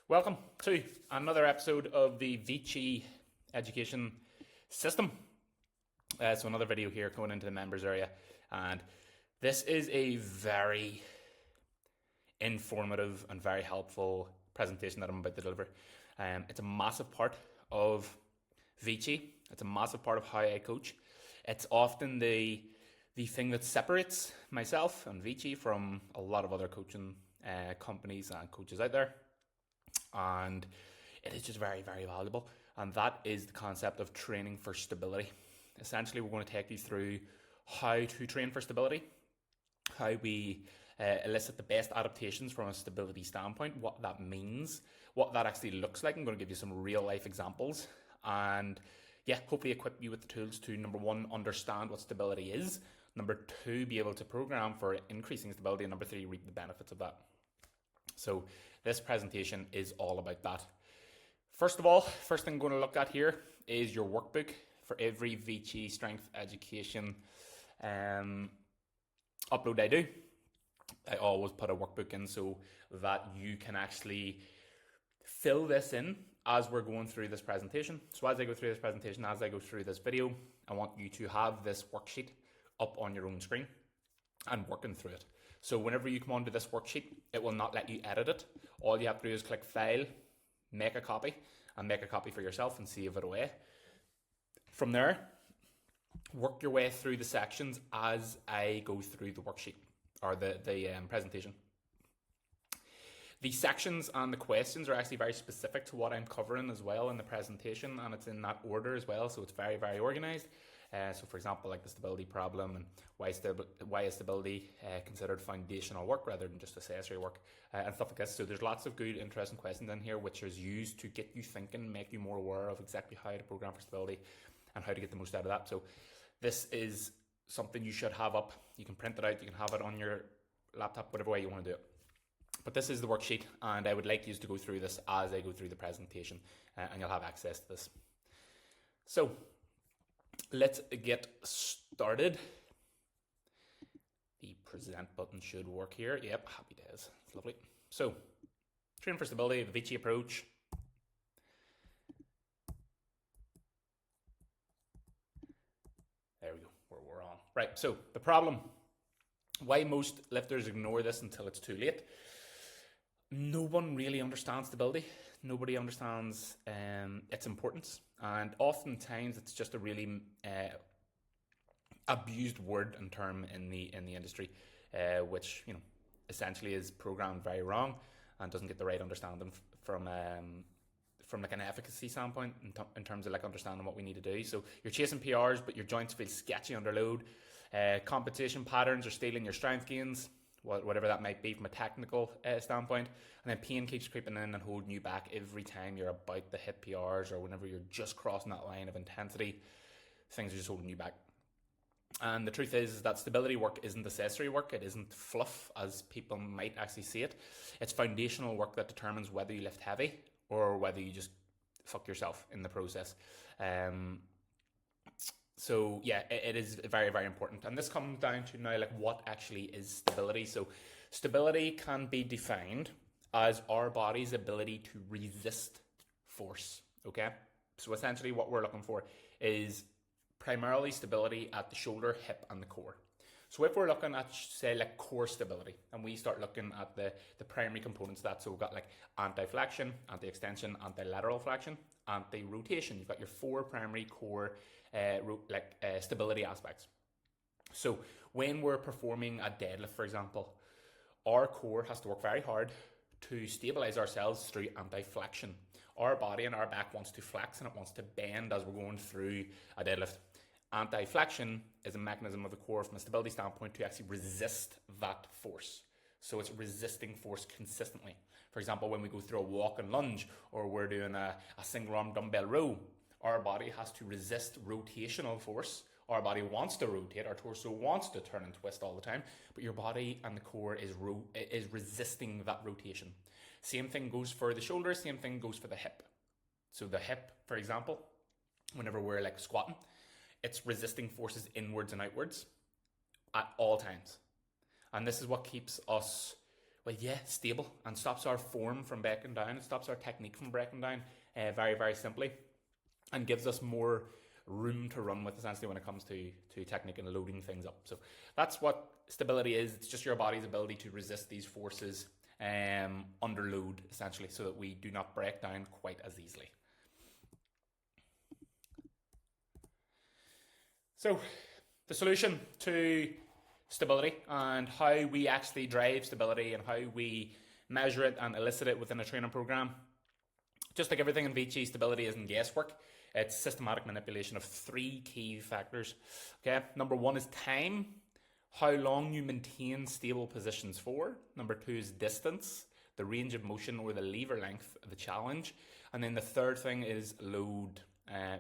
Welcome to another episode of the VICI education system. So another video here going into the members area, and this is a very informative and very helpful presentation that I'm about to deliver. It's a massive part of VICI. It's a massive part of how I coach. It's often the thing that separates myself and VICI from a lot of other coaching companies and coaches out there. And it is just very, very valuable. And that is the concept of training for stability. Essentially, we're going to take you through how to train for stability, how we elicit the best adaptations from a stability standpoint, what that means, what that actually looks like. I'm going to give you some real life examples and hopefully equip you with the tools to, number one, understand what stability is, number two, be able to program for increasing stability, and number three, reap the benefits of that. So this presentation is all about that. First of all, first thing I'm going to look at here is your workbook for every VICI strength education upload I do. I always put a workbook in so that you can actually fill this in as we're going through this presentation. So as I go through this presentation, as I go through this video, I want you to have this worksheet up on your own screen and working through it. So whenever you come onto this worksheet, it will not let you edit it. All you have to do is click File, make a copy, and make a copy for yourself and save it away. From there, work your way through the sections as I go through the worksheet or the presentation. The sections and the questions are actually very specific to what I'm covering as well in the presentation, and it's in that order as well, so it's very, very organized. So for example, like the stability problem and why is stability considered foundational work rather than just accessory work and stuff like this. So there's lots of good, interesting questions in here which is used to get you thinking, make you more aware of exactly how to program for stability and how to get the most out of that. So this is something you should have up. You can print it out, you can have it on your laptop, whatever way you want to do it. But this is the worksheet, and I would like you to go through this as I go through the presentation, and you'll have access to this. So let's get started. The present button should work here. Yep, happy days. It's lovely. So, train for stability, the VICI approach. There we go, we're on. Right, so the problem. Why most lifters ignore this until it's too late. No one really understands stability. Nobody understands its importance, and oftentimes it's just a really abused word and term in the industry, which essentially is programmed very wrong and doesn't get the right understanding from like an efficacy standpoint in terms of like understanding what we need to do. So you're chasing PRs, but your joints feel sketchy under load. Competition patterns are stealing your strength gains, whatever that might be from a technical standpoint, and then pain keeps creeping in and holding you back every time you're about to hit PRs or whenever you're just crossing that line of intensity. Things are just holding you back. And the truth is that stability work isn't accessory work. It isn't fluff as people might actually see it. It's foundational work that determines whether you lift heavy or whether you just fuck yourself in the process. So yeah, it is very, very important. And this comes down to now like what actually is stability. So stability can be defined as our body's ability to resist force. Okay. So essentially what we're looking for is primarily stability at the shoulder, hip, and the core. So if we're looking at, say, like core stability, and we start looking at the primary components of that, so we've got like anti-flexion, anti-extension, anti-lateral flexion, anti-rotation. You've got your four primary core stability aspects. So when we're performing a deadlift, for example, our core has to work very hard to stabilize ourselves through anti-flexion. Our body and our back wants to flex and it wants to bend as we're going through a deadlift. Anti-flexion is a mechanism of the core from a stability standpoint to actually resist that force. So it's resisting force consistently. For example, when we go through a walk and lunge or we're doing a single arm dumbbell row, our body has to resist rotational force. Our body wants to rotate, our torso wants to turn and twist all the time, but your body and the core is resisting that rotation. Same thing goes for the shoulder, same thing goes for the hip. So the hip, for example, whenever we're like squatting, it's resisting forces inwards and outwards at all times. And this is what keeps us well, yeah, stable, and stops our form from breaking down. It stops our technique from breaking down, very, very simply, and gives us more room to run with, essentially, when it comes to technique and loading things up. So that's what stability is. It's just your body's ability to resist these forces under load, essentially, so that we do not break down quite as easily. So the solution to stability and how we actually drive stability and how we measure it and elicit it within a training program. Just like everything in VICI, stability isn't guesswork. It's systematic manipulation of 3 key factors. Okay, number 1 is time, how long you maintain stable positions for. Number 2 is distance, the range of motion or the lever length of the challenge. And then the third thing is load,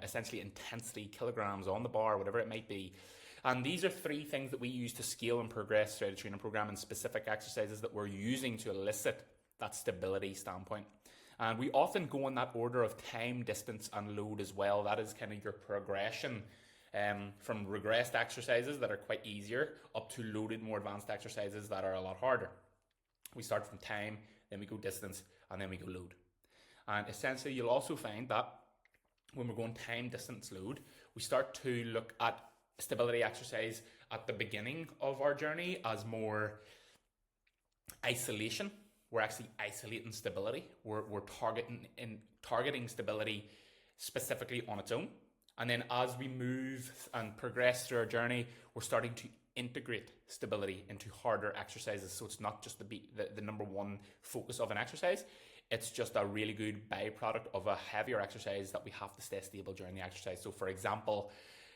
essentially intensity, kilograms on the bar, whatever it might be. And these are 3 things that we use to scale and progress throughout a training program and specific exercises that we're using to elicit that stability standpoint. And we often go in that order of time, distance, and load as well. That is kind of your progression from regressed exercises that are quite easier up to loaded, more advanced exercises that are a lot harder. We start from time, then we go distance, and then we go load. And essentially, you'll also find that when we're going time, distance, load, we start to look at stability exercise at the beginning of our journey as more isolation. We're actually isolating stability. We're targeting stability specifically on its own. And then as we move and progress through our journey, we're starting to integrate stability into harder exercises. So it's not just the number 1 focus of an exercise. It's just a really good byproduct of a heavier exercise that we have to stay stable during the exercise. So for example,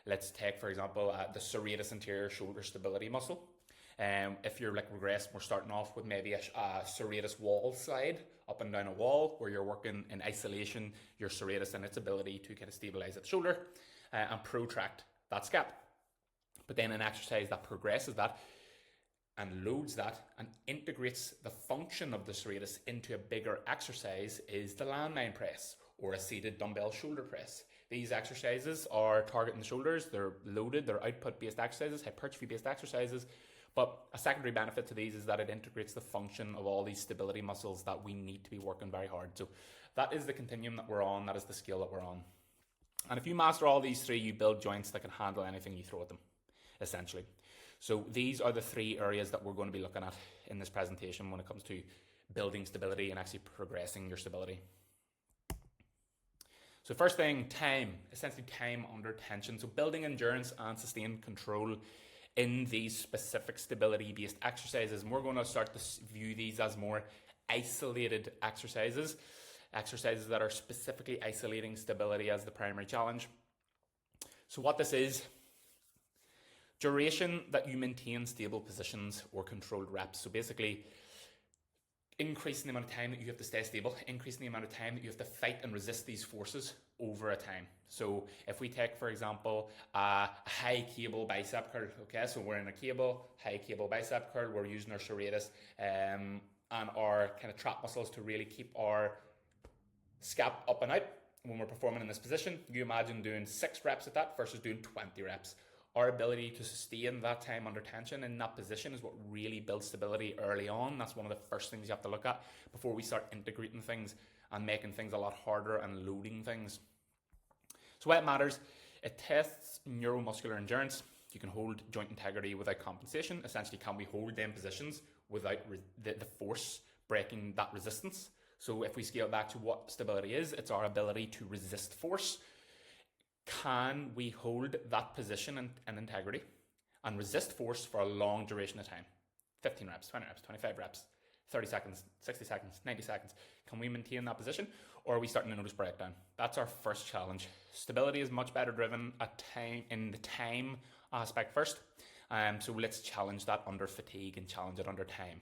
let's take, the serratus anterior shoulder stability muscle. If you're like regressed, we're starting off with maybe a serratus wall slide up and down a wall where you're working in isolation, your serratus and its ability to kind of stabilize its shoulder and protract that scap. But then an exercise that progresses that and loads that and integrates the function of the serratus into a bigger exercise is the landmine press or a seated dumbbell shoulder press. These exercises are targeting the shoulders, they're loaded, they're output-based exercises, hypertrophy-based exercises. But a secondary benefit to these is that it integrates the function of all these stability muscles that we need to be working very hard. So that is the continuum that we're on, that is the skill that we're on. And if you master all these 3, you build joints that can handle anything you throw at them, essentially. So these are the 3 areas that we're going to be looking at in this presentation when it comes to building stability and actually progressing your stability. So first thing, time, essentially time under tension. So building endurance and sustained control in these specific stability-based exercises. And we're going to start to view these as more isolated exercises that are specifically isolating stability as the primary challenge. So what this is, duration that you maintain stable positions or controlled reps. So basically, increasing the amount of time that you have to stay stable, increasing the amount of time that you have to fight and resist these forces over a time. So if we take, for example, a high cable bicep curl, okay, so we're in a cable, high cable bicep curl, we're using our serratus and our kind of trap muscles to really keep our scap up and out when we're performing in this position. You imagine doing 6 reps at that versus doing 20 reps. Our ability to sustain that time under tension in that position is what really builds stability early on. That's one of the first things you have to look at before we start integrating things and making things a lot harder and loading things. So why it matters, it tests neuromuscular endurance. You can hold joint integrity without compensation. Essentially, can we hold them positions without the force breaking that resistance? So if we scale back to what stability is, it's our ability to resist force. Can we hold that position and integrity and resist force for a long duration of time? 15 reps, 20 reps, 25 reps, 30 seconds, 60 seconds, 90 seconds. Can we maintain that position, or are we starting to notice breakdown? That's our first challenge. Stability is much better driven at time in the time aspect first. So let's challenge that under fatigue and challenge it under time.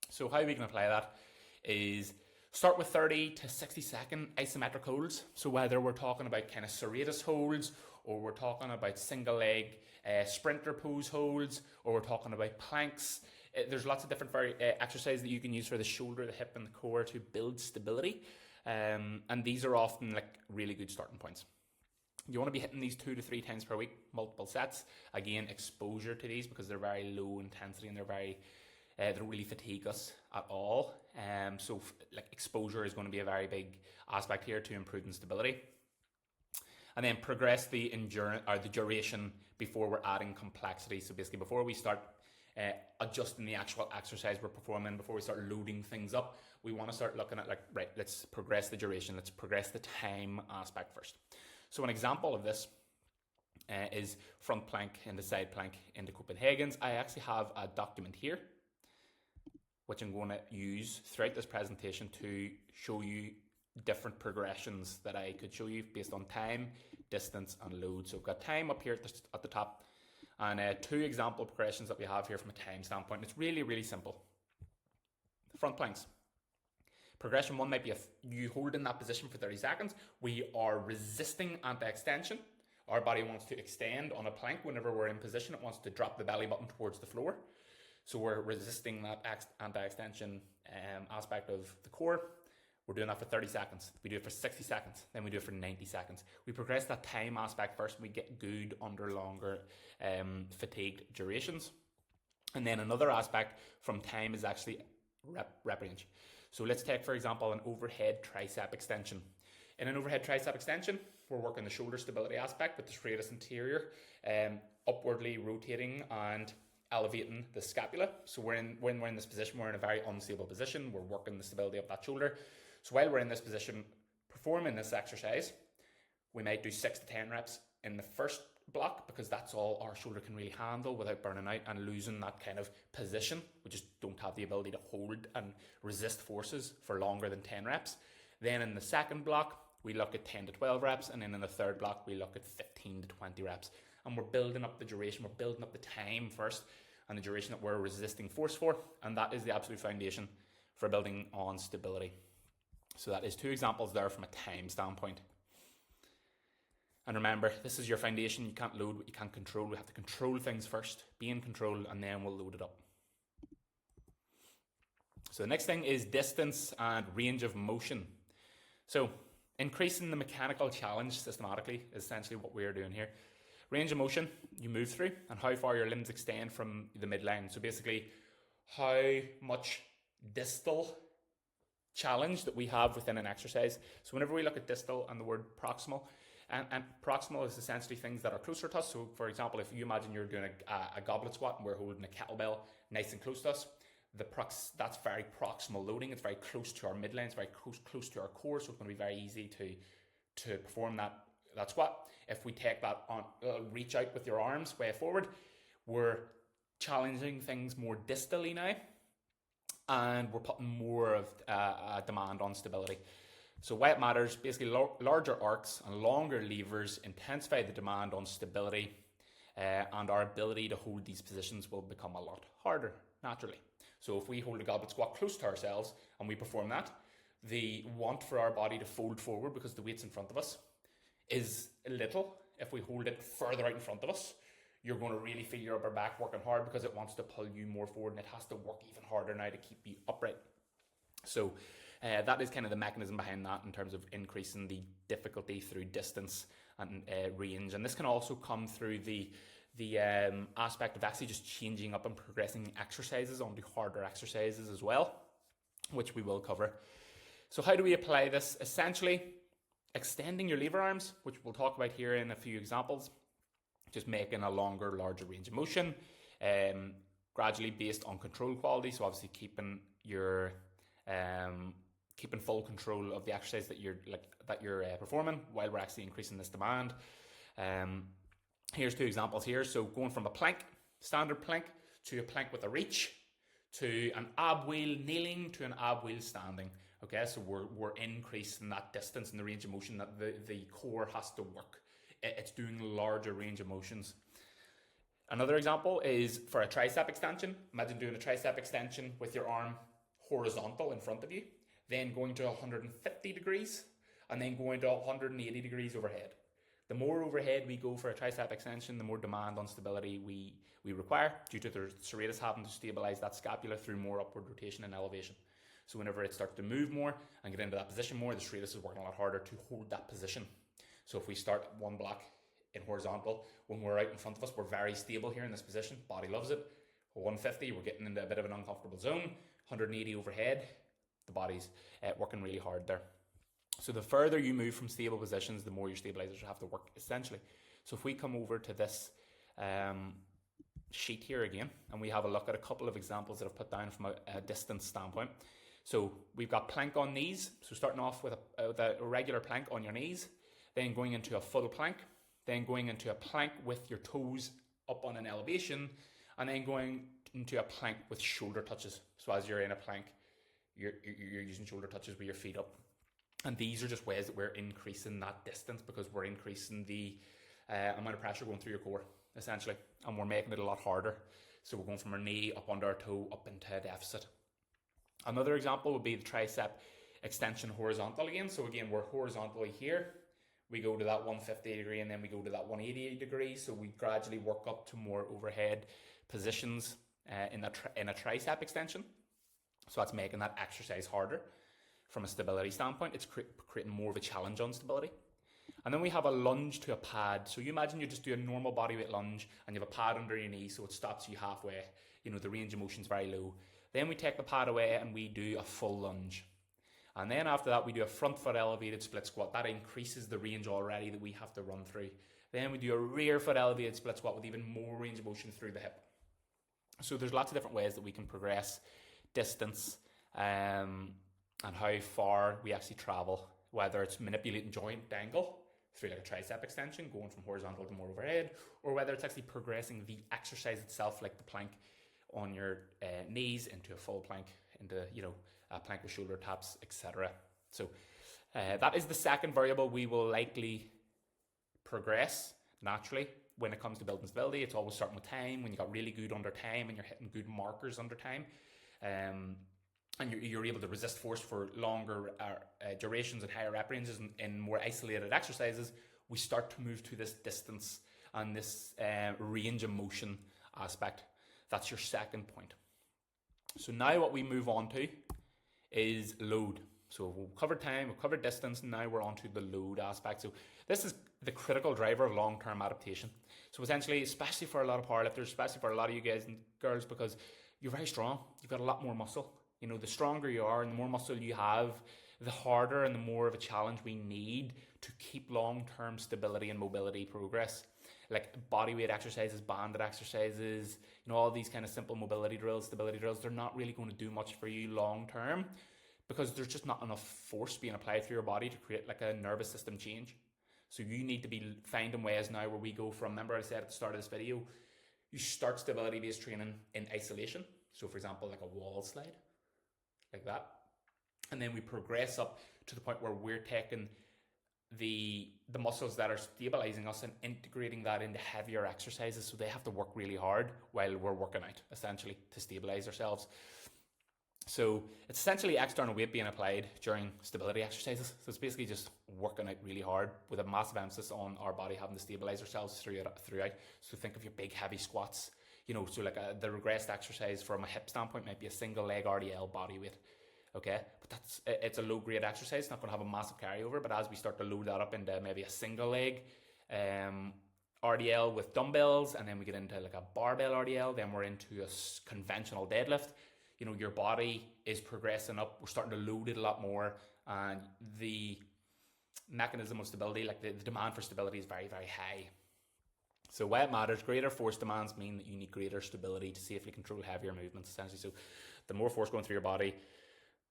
So how we can apply that is start with 30 to 60 second isometric holds. So whether we're talking about kind of serratus holds, or we're talking about single leg sprinter pose holds, or we're talking about planks, there's lots of different exercises that you can use for the shoulder, the hip and the core to build stability. And these are often like really good starting points. You want to be hitting these 2 to 3 times per week, multiple sets. Again, exposure to these because they're very low intensity and they're very They don't really fatigue us at all. So like exposure is going to be a very big aspect here to improving stability. And then progress the endurance or the duration before we're adding complexity. So basically, before we start adjusting the actual exercise we're performing, before we start loading things up, we want to start looking at like, right, let's progress the duration, let's progress the time aspect first. So an example of this is front plank into side plank into Copenhagen's. I actually have a document here, which I'm going to use throughout this presentation to show you different progressions that I could show you based on time, distance, and load. So I've got time up here at the top, and 2 example progressions that we have here from a time standpoint. It's really, really simple. Front planks. Progression 1 might be you hold in that position for 30 seconds. We are resisting anti-extension. Our body wants to extend on a plank whenever we're in position. It wants to drop the belly button towards the floor. So we're resisting that anti-extension aspect of the core. We're doing that for 30 seconds. We do it for 60 seconds. Then we do it for 90 seconds. We progress that time aspect first. And we get good under longer fatigued durations. And then another aspect from time is actually rep range. So let's take, for example, an overhead tricep extension. In an overhead tricep extension, we're working the shoulder stability aspect with the serratus anterior, upwardly rotating and elevating the scapula. So when we're in this position, we're in a very unstable position. We're working the stability of that shoulder. So while we're in this position, performing this exercise, we might do 6 to 10 reps in the first block because that's all our shoulder can really handle without burning out and losing that kind of position. We just don't have the ability to hold and resist forces for longer than 10 reps. Then in the second block, we look at 10 to 12 reps, and then in the third block, we look at 15 to 20 reps. And we're building up the duration, we're building up the time first, and the duration that we're resisting force for, and that is the absolute foundation for building on stability. So that is 2 examples there from a time standpoint. And remember, this is your foundation. You can't load what you can't control. We have to control things first, be in control, and then we'll load it up. So the next thing is distance and range of motion. So increasing the mechanical challenge systematically is essentially what we're doing here. Range of motion you move through and how far your limbs extend from the midline. So basically how much distal challenge that we have within an exercise. So whenever we look at distal and the word proximal, and proximal is essentially things that are closer to us. So for example, if you imagine you're doing a goblet squat and we're holding a kettlebell nice and close to us, that's very proximal loading. It's very close to our midline, it's very close to our core, so it's going to be very easy to perform that squat. If we take that on, reach out with your arms way forward, we're challenging things more distally now, and we're putting more of a demand on stability. So why it matters, basically larger arcs and longer levers intensify the demand on stability, and our ability to hold these positions will become a lot harder naturally. So if we hold a goblet squat close to ourselves and we perform that, the want for our body to fold forward because the weight's in front of us is little. If we hold it further out in front of us, you're going to really feel your upper back working hard because it wants to pull you more forward, and it has to work even harder now to keep you upright. So that is kind of the mechanism behind that in terms of increasing the difficulty through distance and range. And this can also come through the aspect of actually just changing up and progressing exercises onto harder exercises as well, which we will cover. So how do we apply this? Essentially, extending your lever arms, which we'll talk about here in a few examples, just making a longer, larger range of motion, gradually based on control quality. So obviously keeping your keeping full control of the exercise that you're performing while we're actually increasing this demand. Here's 2 examples here. So going from a plank, standard plank, to a plank with a reach, to an ab wheel kneeling, to an ab wheel standing. Okay, so we're increasing that distance and the range of motion that the core has to work. It's doing larger range of motions. Another example is for a tricep extension. Imagine doing a tricep extension with your arm horizontal in front of you, then going to 150 degrees, and then going to 180 degrees overhead. The more overhead we go for a tricep extension, the more demand on stability we require due to the serratus having to stabilize that scapula through more upward rotation and elevation. So whenever it starts to move more and get into that position more, the serratus is working a lot harder to hold that position. So if we start one block in horizontal, when we're out in front of us, we're very stable here in this position. Body loves it. 150, we're getting into a bit of an uncomfortable zone. 180 overhead, the body's working really hard there. So the further you move from stable positions, the more your stabilizers have to work, essentially. So if we come over to this sheet here again, and we have a look at a couple of examples that I've put down from a distance standpoint. So we've got plank on knees. So starting off with a regular plank on your knees, then going into a full plank, then going into a plank with your toes up on an elevation, and then going into a plank with shoulder touches. So as you're in a plank, you're using shoulder touches with your feet up. And these are just ways that we're increasing that distance because we're increasing the amount of pressure going through your core, essentially. And we're making it a lot harder. So we're going from our knee up under our toe up into a deficit. Another example would be the tricep extension horizontal again. So again, we're horizontally here. We go to that 150 degree and then we go to that 180 degree. So we gradually work up to more overhead positions in a tricep extension. So that's making that exercise harder. From a stability standpoint, it's creating more of a challenge on stability. And then we have a lunge to a pad. So you imagine you just do a normal bodyweight lunge and you have a pad under your knee, so it stops you halfway. You know, the range of motion is very low. Then we take the pad away and we do a full lunge. And then after that, we do a front foot elevated split squat. That increases the range already that we have to run through. Then we do a rear foot elevated split squat with even more range of motion through the hip. So there's lots of different ways that we can progress distance and how far we actually travel, whether it's manipulating joint angle through like a tricep extension, going from horizontal to more overhead, or whether it's actually progressing the exercise itself, like the plank on your knees into a full plank, into, you know, a plank with shoulder taps, etc. So that is the second variable we will likely progress naturally when it comes to building stability. It's always starting with time. When you got really good under time and you're hitting good markers under time, and you're able to resist force for longer durations and higher rep ranges in more isolated exercises, we start to move to this distance and this range of motion aspect. That's your second point. So now what we move on to is load. So we've covered time, we've covered distance, and now we're on to the load aspect. So this is the critical driver of long-term adaptation. So essentially, especially for a lot of powerlifters, especially for a lot of you guys and girls, because you're very strong, you've got a lot more muscle. You know, the stronger you are and the more muscle you have, the harder and the more of a challenge we need to keep long-term stability and mobility progress. Like bodyweight exercises, banded exercises, you know, all these kind of simple mobility drills, stability drills, they're not really going to do much for you long-term because there's just not enough force being applied through your body to create like a nervous system change. So you need to be finding ways now where we go from, remember I said at the start of this video, you start stability-based training in isolation. So for example, like a wall slide, like that. And then we progress up to the point where we're taking the muscles that are stabilizing us and integrating that into heavier exercises. So they have to work really hard while we're working out, essentially, to stabilize ourselves. So it's essentially external weight being applied during stability exercises. So it's basically just working out really hard with a massive emphasis on our body having to stabilize ourselves throughout. So think of your big heavy squats. You know, so like the regressed exercise from a hip standpoint might be a single leg RDL body weight. Okay, but it's a low grade exercise. It's not going to have a massive carryover, but as we start to load that up into maybe a single leg RDL with dumbbells, and then we get into like a barbell RDL, then we're into a conventional deadlift. You know, your body is progressing up. We're starting to load it a lot more, and the mechanism of stability, like the demand for stability, is very, very high. So why it matters, greater force demands mean that you need greater stability to safely control heavier movements, essentially. So the more force going through your body,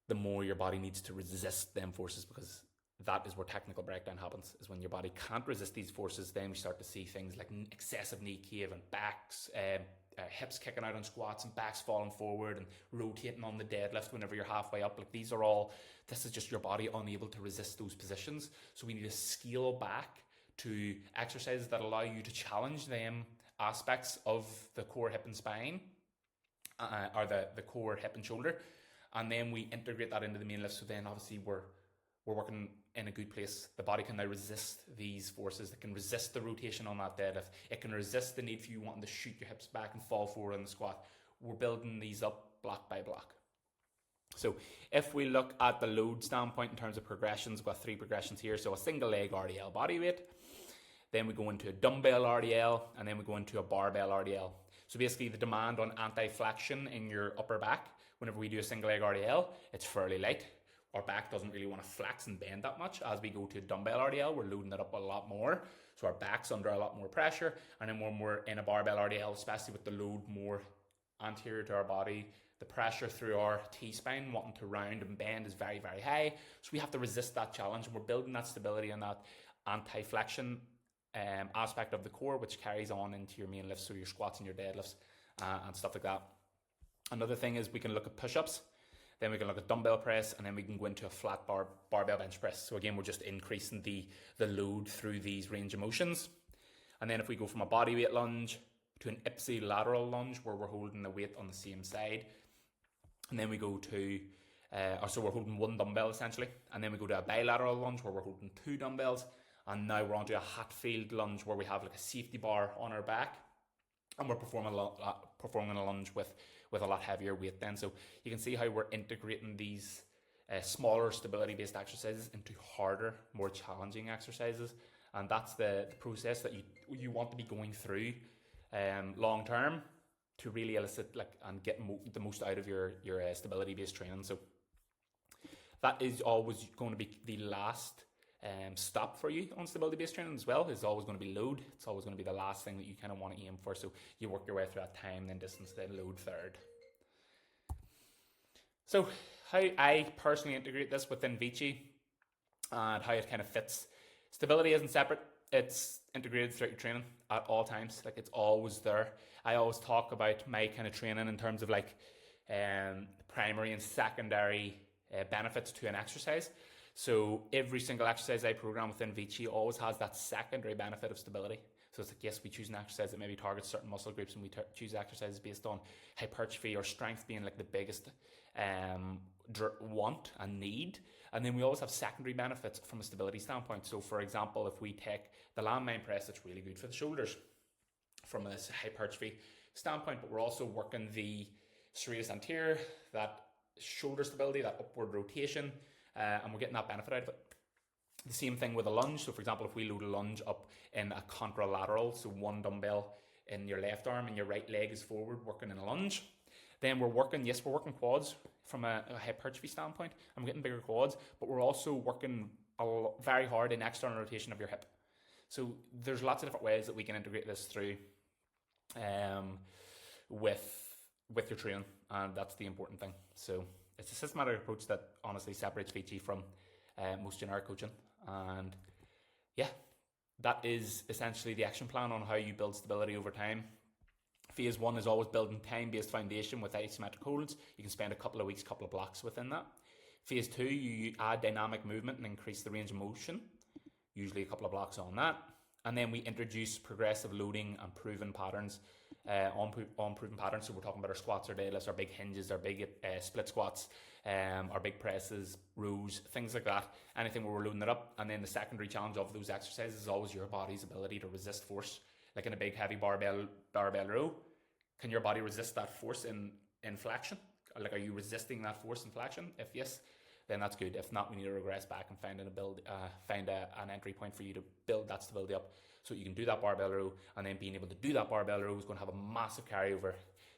the more your body needs to resist them forces, because that is where technical breakdown happens, is when your body can't resist these forces. Then we start to see things like excessive knee cave and backs, hips kicking out on squats and backs falling forward and rotating on the deadlift whenever you're halfway up. Like this is just your body unable to resist those positions. So we need to scale back to exercises that allow you to challenge them aspects of the core, hip and spine, or the core, hip and shoulder. And then we integrate that into the main lift. So then obviously we're working in a good place. The body can now resist these forces. It can resist the rotation on that deadlift. It can resist the need for you wanting to shoot your hips back and fall forward in the squat. We're building these up block by block. So if we look at the load standpoint in terms of progressions, we've got 3 progressions here. So a single leg RDL body weight, then we go into a dumbbell RDL, and then we go into a barbell RDL. So basically the demand on anti-flexion in your upper back, whenever we do a single leg RDL, it's fairly light. Our back doesn't really want to flex and bend that much. As we go to dumbbell RDL, we're loading it up a lot more. So our back's under a lot more pressure. And then when we're in a barbell RDL, especially with the load more anterior to our body, the pressure through our T-spine wanting to round and bend is very, very high. So we have to resist that challenge. And we're building that stability and that anti-flexion aspect of the core, which carries on into your main lifts, so your squats and your deadlifts and stuff like that. Another thing is we can look at push-ups. Then we can look at dumbbell press, and then we can go into a flat barbell bench press. So again, we're just increasing the load through these range of motions. And then if we go from a body weight lunge to an ipsilateral lunge, where we're holding the weight on the same side, and then we go to, so we're holding one dumbbell essentially, and then we go to a bilateral lunge where we're holding two dumbbells, and now we're onto a Hatfield lunge where we have like a safety bar on our back, and we're performing a lunge with a lot heavier weight then. So you can see how we're integrating these smaller stability-based exercises into harder, more challenging exercises. And that's the process that you want to be going through long term to really elicit and get the most out of your stability-based training. So that is always going to be the last stop for you on stability-based training as well. Is always going to be load. It's always going to be the last thing that you kind of want to aim for. So you work your way through that time, then distance, then load third. So how I personally integrate this within VICI and how it kind of fits. Stability isn't separate. It's integrated throughout your training at all times. Like, it's always there. I always talk about my kind of training in terms of primary and secondary benefits to an exercise. So every single exercise I program within VICI always has that secondary benefit of stability. So it's like, yes, we choose an exercise that maybe targets certain muscle groups, and we choose exercises based on hypertrophy or strength being like the biggest want and need. And then we always have secondary benefits from a stability standpoint. So for example, if we take the landmine press, it's really good for the shoulders from a hypertrophy standpoint, but we're also working the serratus anterior, that shoulder stability, that upward rotation, and we're getting that benefit out of it. The same thing with a lunge. So for example, if we load a lunge up in a contralateral, so one dumbbell in your left arm and your right leg is forward working in a lunge, then we're working quads from a hypertrophy standpoint. I'm getting bigger quads, but we're also working very hard in external rotation of your hip. So there's lots of different ways that we can integrate this through with your training, and that's the important thing. So it's a systematic approach that honestly separates VICI from most generic coaching. And yeah, that is essentially the action plan on how you build stability over time. Phase 1 is always building time-based foundation with isometric holds. You can spend a couple of weeks, couple of blocks within that. Phase 2, you add dynamic movement and increase the range of motion, usually a couple of blocks on that. And then we introduce progressive loading and proven patterns on proven patterns. So we're talking about our squats, our deadlifts, our big hinges, our big split squats, our big presses, rows, things like that. Anything where we're loading it up. And then the secondary challenge of those exercises is always your body's ability to resist force. Like in a big heavy barbell row, can your body resist that force in flexion? Like, are you resisting that force in flexion? If yes, then that's good. If not, we need to regress back and find an entry point for you to build that stability up, so you can do that barbell row. And then being able to do that barbell row is going to have a massive carryover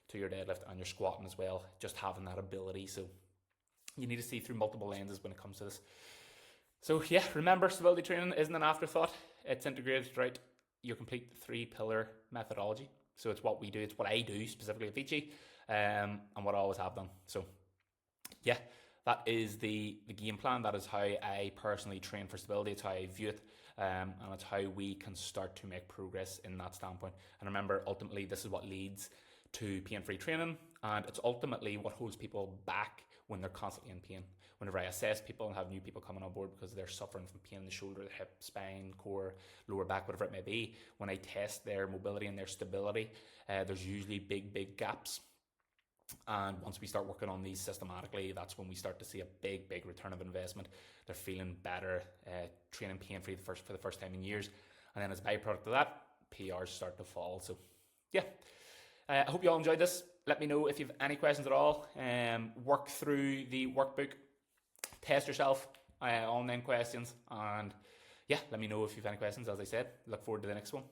to your deadlift and your squatting as well, just having that ability. So you need to see through multiple lenses when it comes to this. So yeah, remember, stability training isn't an afterthought. It's integrated throughout your complete 3-pillar methodology. So it's what we do, it's what I do specifically at VICI, and what I always have done. So yeah, that is the game plan. That is how I personally train for stability. It's how I view it, and it's how we can start to make progress in that standpoint. And remember, ultimately, this is what leads to pain-free training, and it's ultimately what holds people back when they're constantly in pain. Whenever I assess people and have new people coming on board because they're suffering from pain in the shoulder, the hip, spine, core, lower back, whatever it may be, when I test their mobility and their stability, there's usually big gaps. And once we start working on these systematically, that's when we start to see a big return of investment. They're feeling better, training pain-free for the first time in years. And then as a byproduct of that, PRs start to fall. So yeah, I hope you all enjoyed this. Let me know if you have any questions at all. Work through the workbook, test yourself on them questions, and yeah, let me know if you have any questions. As I said, look forward to the next one.